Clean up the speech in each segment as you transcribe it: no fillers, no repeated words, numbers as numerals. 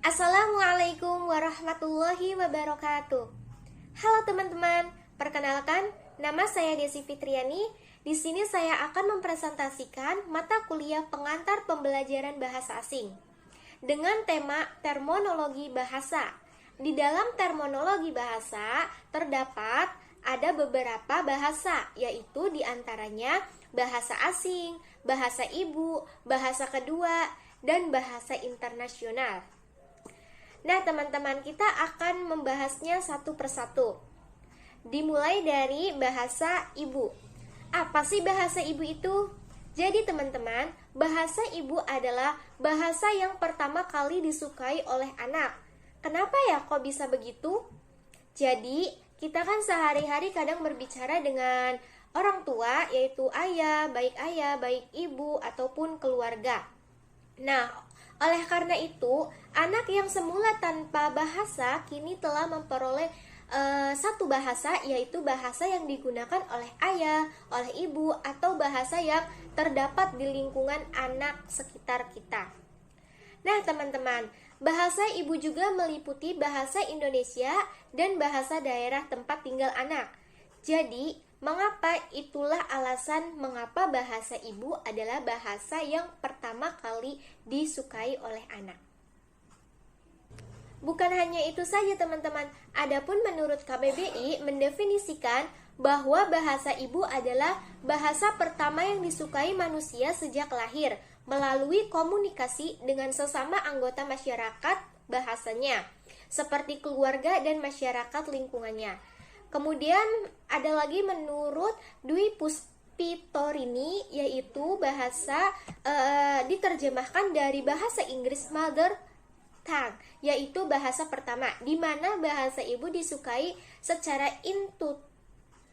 Assalamualaikum warahmatullahi wabarakatuh. Halo teman-teman, perkenalkan nama saya Desi Fitriani. Di sini saya akan mempresentasikan mata kuliah pengantar pembelajaran bahasa asing dengan tema terminologi bahasa. Di dalam terminologi bahasa terdapat ada beberapa bahasa, yaitu diantaranya bahasa asing, bahasa ibu, bahasa kedua, dan bahasa internasional. Nah, teman-teman, kita akan membahasnya satu persatu. Dimulai dari bahasa ibu. Apa sih bahasa ibu itu? Jadi, teman-teman, bahasa ibu adalah bahasa yang pertama kali disukai oleh anak. Kenapa ya kok bisa begitu? Jadi, kita kan sehari-hari kadang berbicara dengan orang tua, yaitu ayah, baik ibu, ataupun keluarga. Nah, oleh karena itu, anak yang semula tanpa bahasa kini telah memperoleh satu bahasa, yaitu bahasa yang digunakan oleh ayah, oleh ibu, atau bahasa yang terdapat di lingkungan anak sekitar kita. Nah, teman-teman, bahasa ibu juga meliputi bahasa Indonesia dan bahasa daerah tempat tinggal anak. Jadi, mengapa itulah alasan mengapa bahasa ibu adalah bahasa yang pertama kali disukai oleh anak. Bukan hanya itu saja, teman-teman. Adapun menurut KBBI mendefinisikan bahwa bahasa ibu adalah bahasa pertama yang disukai manusia sejak lahir melalui komunikasi dengan sesama anggota masyarakat bahasanya, seperti keluarga dan masyarakat lingkungannya. Kemudian ada lagi menurut Dwi Puspitorini, yaitu bahasa diterjemahkan dari bahasa Inggris mother tongue, yaitu bahasa pertama, di mana bahasa ibu disukai secara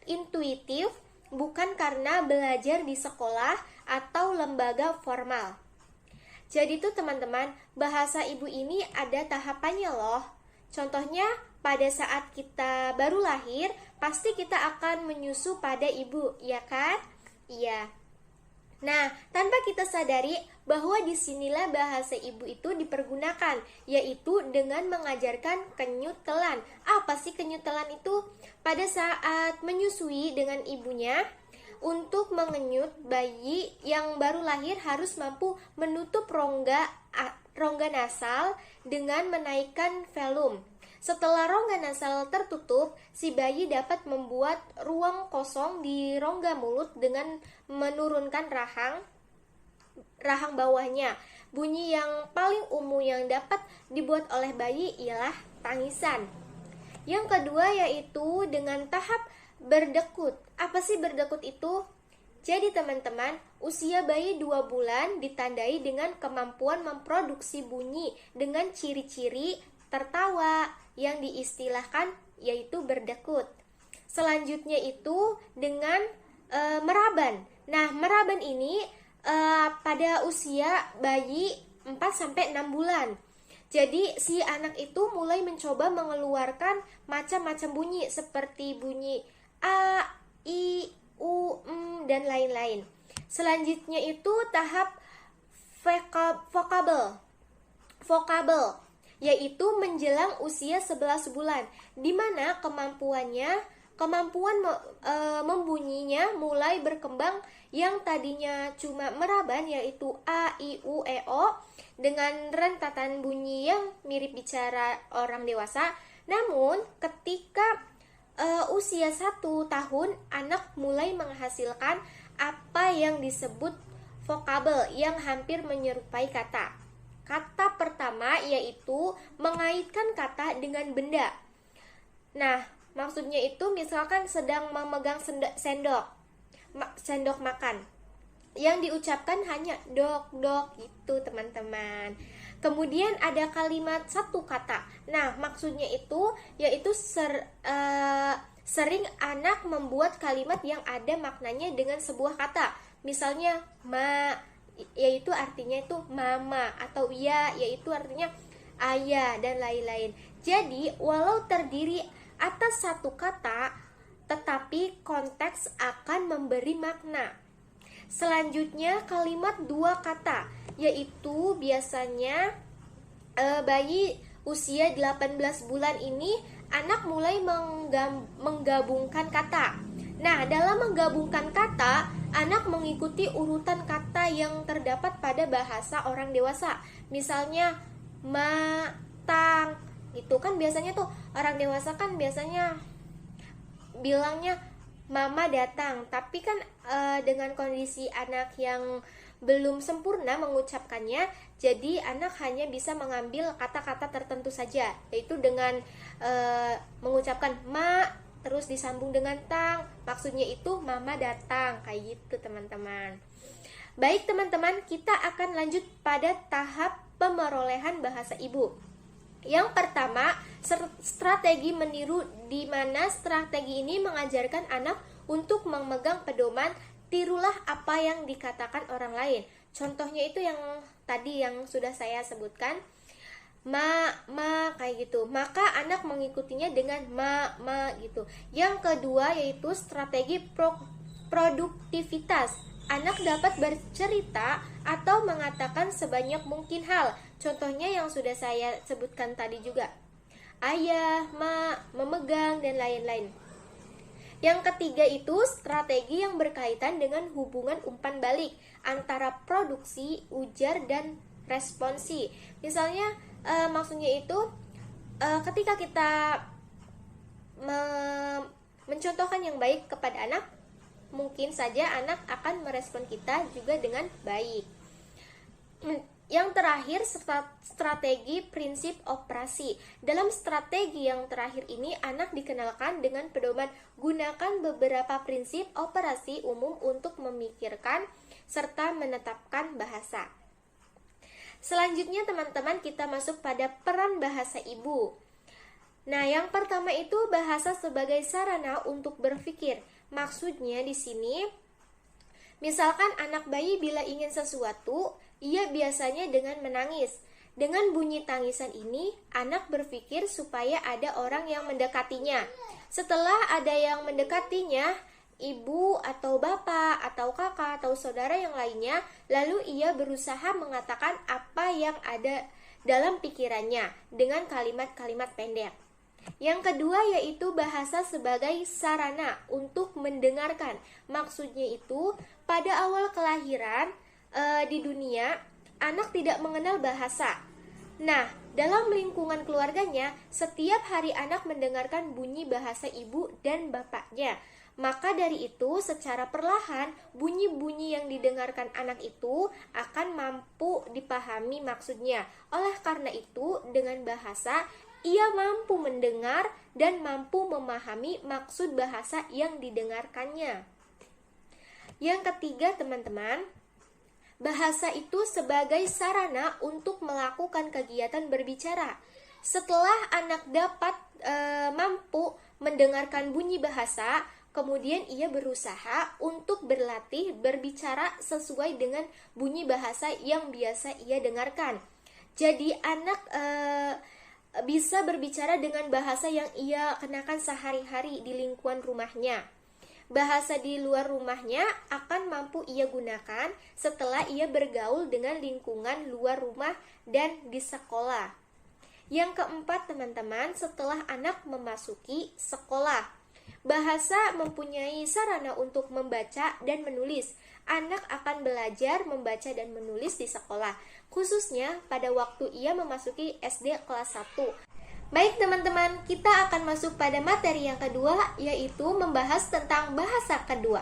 intuitif, bukan karena belajar di sekolah atau lembaga formal. Jadi tuh teman-teman, bahasa ibu ini ada tahapannya loh. Contohnya, pada saat kita baru lahir, pasti kita akan menyusu pada ibu, ya kan? Iya. Nah, tanpa kita sadari bahwa disinilah bahasa ibu itu dipergunakan, yaitu dengan mengajarkan kenyutelan. Apa sih kenyutelan itu? Pada saat menyusui dengan ibunya, untuk mengenyut, bayi yang baru lahir harus mampu menutup rongga nasal dengan menaikkan velum. Setelah rongga nasal tertutup, si bayi dapat membuat ruang kosong di rongga mulut dengan menurunkan rahang bawahnya. Bunyi yang paling umum yang dapat dibuat oleh bayi ialah tangisan. Yang kedua yaitu dengan tahap berdekut. Apa sih berdekut itu? Jadi teman-teman, usia bayi 2 bulan ditandai dengan kemampuan memproduksi bunyi dengan ciri-ciri tertawa yang diistilahkan yaitu berdekut. Selanjutnya itu dengan meraban. Nah, meraban ini pada usia bayi 4-6 bulan. Jadi si anak itu mulai mencoba mengeluarkan macam-macam bunyi seperti bunyi A, I, U, dan lain-lain. Selanjutnya itu tahap vokabel, yaitu menjelang usia 11 bulan, di mana kemampuan membunyinya mulai berkembang, yang tadinya cuma meraban yaitu A, I, U, E, O dengan rentatan bunyi yang mirip bicara orang dewasa. Namun ketika usia 1 tahun, anak mulai menghasilkan apa yang disebut vokabel yang hampir menyerupai kata. Kata pertama yaitu mengaitkan kata dengan benda. Nah, maksudnya itu misalkan sedang memegang sendok makan, yang diucapkan hanya dok gitu, teman-teman. Kemudian ada kalimat satu kata. Nah, maksudnya itu yaitu sering anak membuat kalimat yang ada maknanya dengan sebuah kata. Misalnya yaitu artinya itu mama, atau ya yaitu artinya ayah, dan lain-lain. Jadi, walau terdiri atas satu kata, tetapi konteks akan memberi makna. Selanjutnya kalimat 2 kata, yaitu biasanya bayi usia 18 bulan ini anak mulai menggabungkan kata. Nah, dalam menggabungkan kata, anak mengikuti urutan kata yang terdapat pada bahasa orang dewasa. Misalnya ma, tang, itu kan biasanya tuh orang dewasa kan biasanya bilangnya mama datang, tapi kan dengan kondisi anak yang belum sempurna mengucapkannya, jadi anak hanya bisa mengambil kata-kata tertentu saja, yaitu dengan mengucapkan ma terus disambung dengan tang, maksudnya itu mama datang, kayak gitu teman-teman. Baik teman-teman, kita akan lanjut pada tahap pemerolehan bahasa ibu. Yang pertama, strategi meniru, di mana strategi ini mengajarkan anak untuk memegang pedoman tirulah apa yang dikatakan orang lain. Contohnya itu yang tadi yang sudah saya sebutkan, ma kayak gitu. Maka anak mengikutinya dengan ma gitu. Yang kedua yaitu strategi produktivitas. Anak dapat bercerita atau mengatakan sebanyak mungkin hal. Contohnya yang sudah saya sebutkan tadi juga, ayah, ma, memegang, dan lain-lain. Yang ketiga itu strategi yang berkaitan dengan hubungan umpan balik antara produksi, ujar, dan responsi. Misalnya maksudnya itu ketika kita mencontohkan yang baik kepada anak, mungkin saja anak akan merespon kita juga dengan baik. Yang terakhir, strategi prinsip operasi. Dalam strategi yang terakhir ini, anak dikenalkan dengan pedoman gunakan beberapa prinsip operasi umum untuk memikirkan serta menetapkan bahasa. Selanjutnya teman-teman, kita masuk pada peran bahasa ibu. Nah, yang pertama itu bahasa sebagai sarana untuk berpikir. Maksudnya di sini, misalkan anak bayi bila ingin sesuatu, ia biasanya dengan menangis. Dengan bunyi tangisan ini, anak berpikir supaya ada orang yang mendekatinya. Setelah ada yang mendekatinya, ibu atau bapak atau kakak atau saudara yang lainnya, lalu ia berusaha mengatakan apa yang ada dalam pikirannya dengan kalimat-kalimat pendek. Yang kedua yaitu bahasa sebagai sarana untuk mendengarkan. Maksudnya itu, pada awal kelahiran di dunia, anak tidak mengenal bahasa. Nah, dalam lingkungan keluarganya, setiap hari anak mendengarkan bunyi bahasa ibu dan bapaknya. Maka dari itu, secara perlahan, bunyi-bunyi yang didengarkan anak itu akan mampu dipahami maksudnya. Oleh karena itu, dengan bahasa, ia mampu mendengar dan mampu memahami maksud bahasa yang didengarkannya. Yang ketiga, teman-teman, bahasa itu sebagai sarana untuk melakukan kegiatan berbicara. Setelah anak dapat mampu mendengarkan bunyi bahasa, kemudian ia berusaha untuk berlatih berbicara sesuai dengan bunyi bahasa yang biasa ia dengarkan. Jadi anak bisa berbicara dengan bahasa yang ia kenakan sehari-hari di lingkungan rumahnya. Bahasa di luar rumahnya akan mampu ia gunakan setelah ia bergaul dengan lingkungan luar rumah dan di sekolah. Yang keempat, teman-teman, setelah anak memasuki sekolah, bahasa mempunyai sarana untuk membaca dan menulis. Anak akan belajar membaca dan menulis di sekolah, khususnya pada waktu ia memasuki SD kelas 1. Baik teman-teman, kita akan masuk pada materi yang kedua, yaitu membahas tentang bahasa kedua.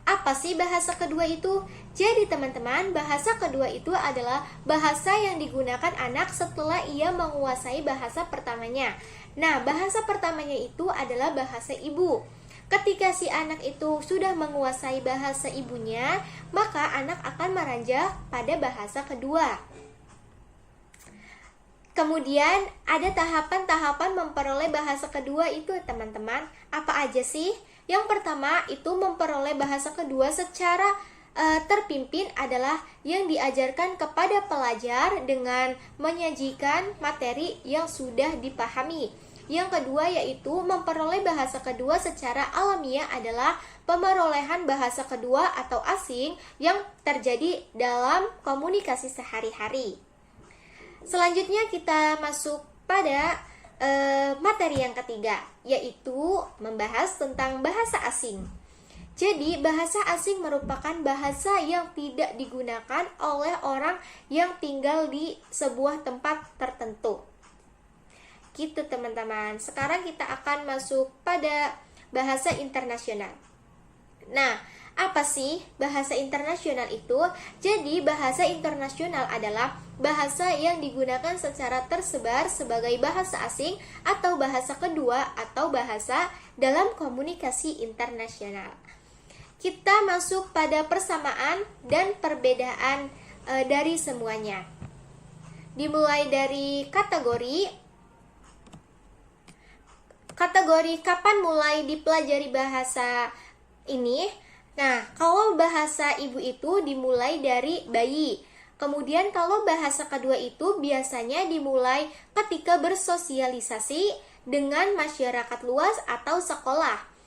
Apa sih bahasa kedua itu? Jadi teman-teman, bahasa kedua itu adalah bahasa yang digunakan anak setelah ia menguasai bahasa pertamanya. Nah, bahasa pertamanya itu adalah bahasa ibu. Ketika si anak itu sudah menguasai bahasa ibunya, maka anak akan meranjak pada bahasa kedua. Kemudian ada tahapan-tahapan memperoleh bahasa kedua itu teman-teman. Apa aja sih? Yang pertama itu memperoleh bahasa kedua secara terpimpin adalah yang diajarkan kepada pelajar dengan menyajikan materi yang sudah dipahami. Yang kedua yaitu memperoleh bahasa kedua secara alamiah adalah pemerolehan bahasa kedua atau asing yang terjadi dalam komunikasi sehari-hari. Selanjutnya kita masuk pada materi yang ketiga, yaitu membahas tentang bahasa asing. Jadi, bahasa asing merupakan bahasa yang tidak digunakan oleh orang yang tinggal di sebuah tempat tertentu. Gitu teman-teman. Sekarang kita akan masuk pada bahasa internasional. Nah, apa sih bahasa internasional itu? Jadi, bahasa internasional adalah bahasa yang digunakan secara tersebar sebagai bahasa asing atau bahasa kedua atau bahasa dalam komunikasi internasional. Kita masuk pada persamaan dan perbedaan dari semuanya. Dimulai dari kategori kapan mulai dipelajari bahasa ini. Nah, kalau bahasa ibu itu dimulai dari bayi. Kemudian kalau bahasa kedua itu biasanya dimulai ketika bersosialisasi dengan masyarakat luas atau sekolah.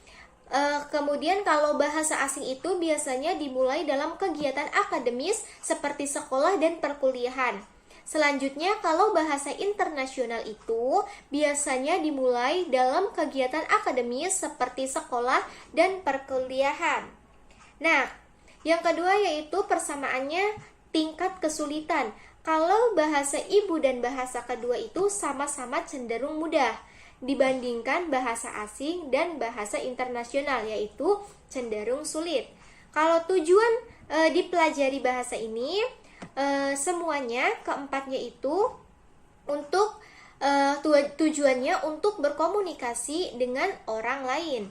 Kemudian kalau bahasa asing itu biasanya dimulai dalam kegiatan akademis seperti sekolah dan perkuliahan. Selanjutnya kalau bahasa internasional itu biasanya dimulai dalam kegiatan akademis seperti sekolah dan perkuliahan. Nah, yang kedua yaitu persamaannya tingkat kesulitan. Kalau bahasa ibu dan bahasa kedua itu sama-sama cenderung mudah dibandingkan bahasa asing dan bahasa internasional, yaitu cenderung sulit. Kalau tujuan dipelajari bahasa ini, semuanya keempatnya itu untuk tujuannya untuk berkomunikasi dengan orang lain.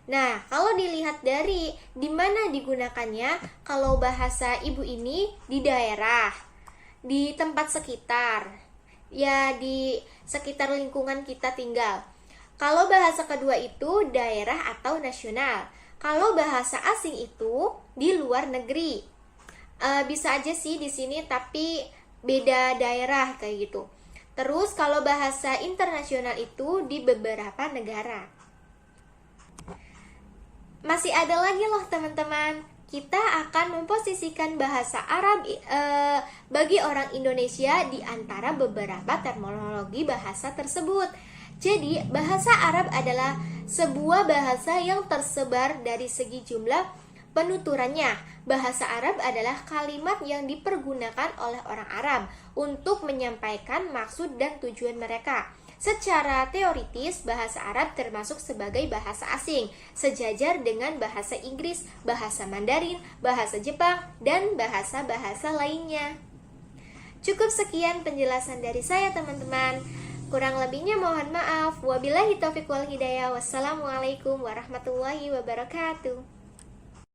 Nah, kalau dilihat dari di mana digunakannya, kalau bahasa ibu ini di daerah, di tempat sekitar, ya di sekitar lingkungan kita tinggal. Kalau bahasa kedua itu daerah atau nasional. Kalau bahasa asing itu di luar negeri. Bisa aja sih di sini tapi beda daerah kayak gitu. Terus kalau bahasa internasional itu di beberapa negara. Masih ada lagi loh teman-teman. Kita akan memposisikan bahasa Arab bagi orang Indonesia di antara beberapa terminologi bahasa tersebut. Jadi, bahasa Arab adalah sebuah bahasa yang tersebar dari segi jumlah penuturannya. Bahasa Arab adalah kalimat yang dipergunakan oleh orang Arab untuk menyampaikan maksud dan tujuan mereka. Secara teoritis, bahasa Arab termasuk sebagai bahasa asing, sejajar dengan bahasa Inggris, bahasa Mandarin, bahasa Jepang, dan bahasa-bahasa lainnya. Cukup sekian penjelasan dari saya teman-teman. Kurang lebihnya mohon maaf. Wabillahi taufiq wal hidayah. Wassalamualaikum warahmatullahi wabarakatuh.